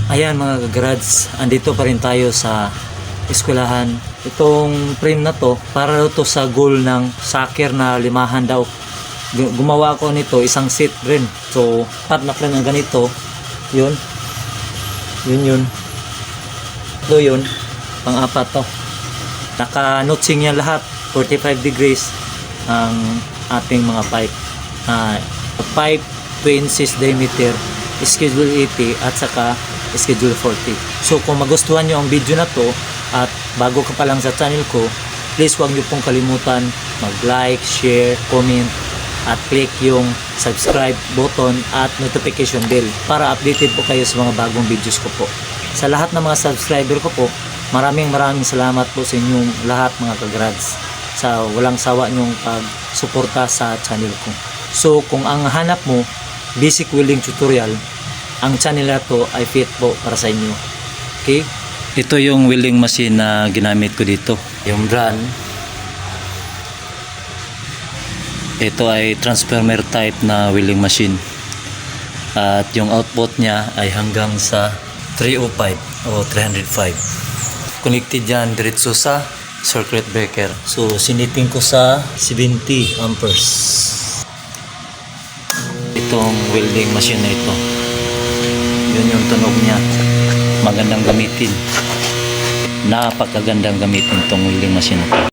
Ayan mga kagrads, andito pa rin tayo sa eskwelahan. Itong frame na to, para to sa goal ng soccer na limahan daw. Gumawa ako nito, isang set rin. So, pat na frame ng ganito, yun. Yun. Ito yun, pang-apat to. Naka-notching yan lahat, 45 degrees ang ating mga pipe. Pipe 2 inches diameter, schedule 80 at saka schedule 40. So kung magustuhan nyo ang video na to at bago ka pa lang sa channel ko, please huwag nyo pong kalimutan mag-like, share, comment at click yung subscribe button at notification bell para updated po kayo sa mga bagong videos ko po. Sa lahat ng mga subscriber ko po, maraming salamat po sa inyong lahat mga kagrads sa walang sawa nyong pagsuporta sa channel ko. So kung ang hanap mo basic welding tutorial, ang channel na to ay fit po para sa inyo. Okay? Ito yung welding machine na ginamit ko dito. Yung brand. Ito ay transformer type na welding machine. At yung output niya ay hanggang sa 305 o 305. Connected yan diretso sa circuit breaker. So siniting ko sa 70 amperes. Itong welding machine na ito. Yun yung tunog niya. Magandang gamitin. Napakagandang gamitin itong welding machine na ito.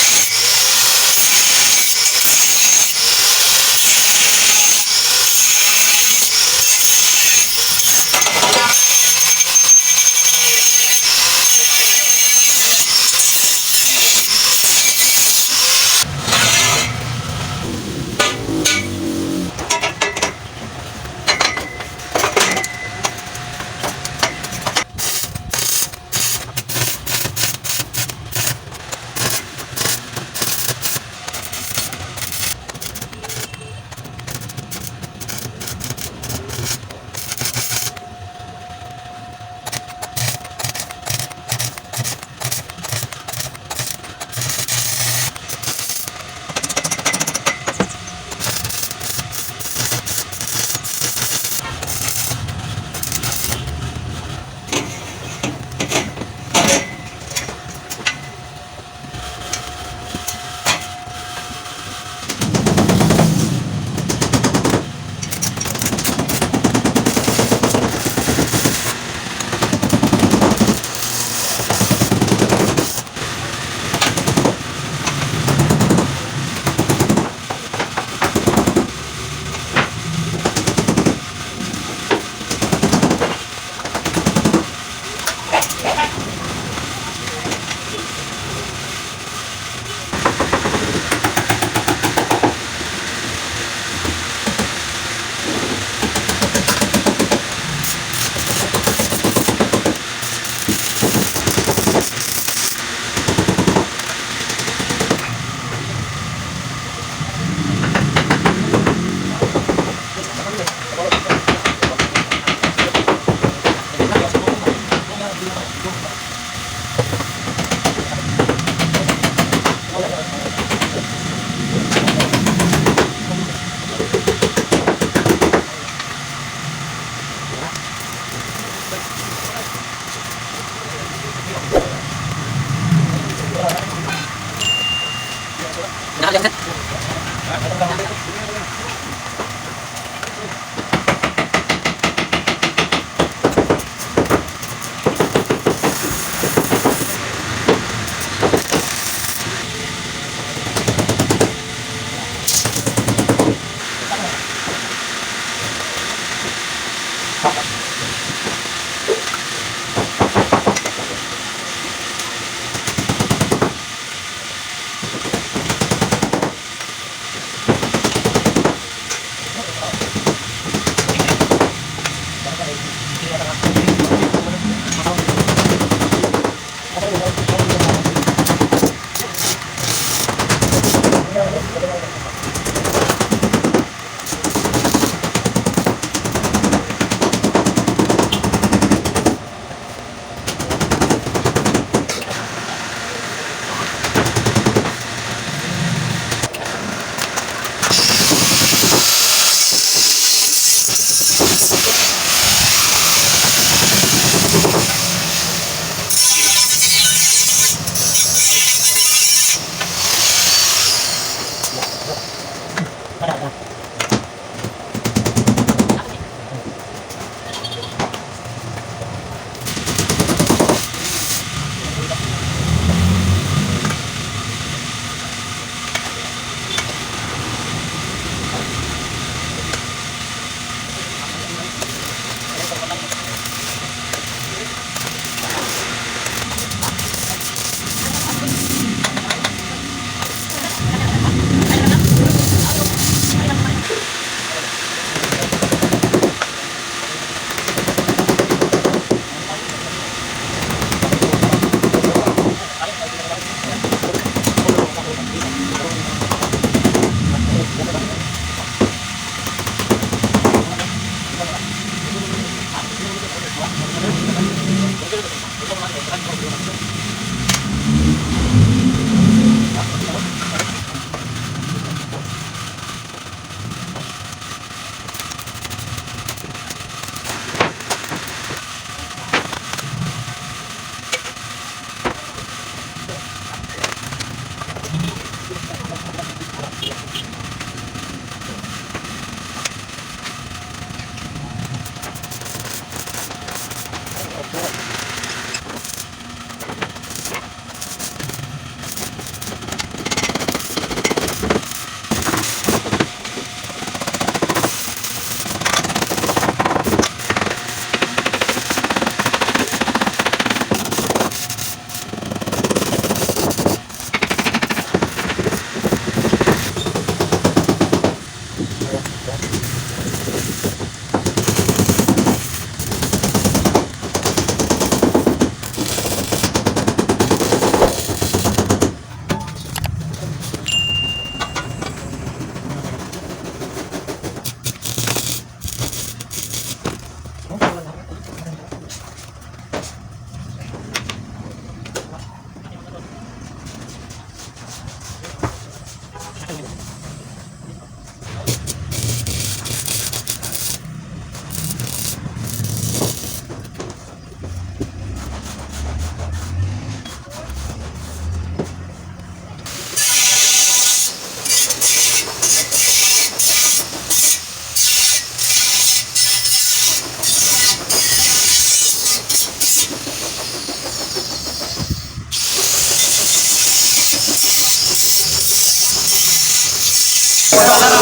Wala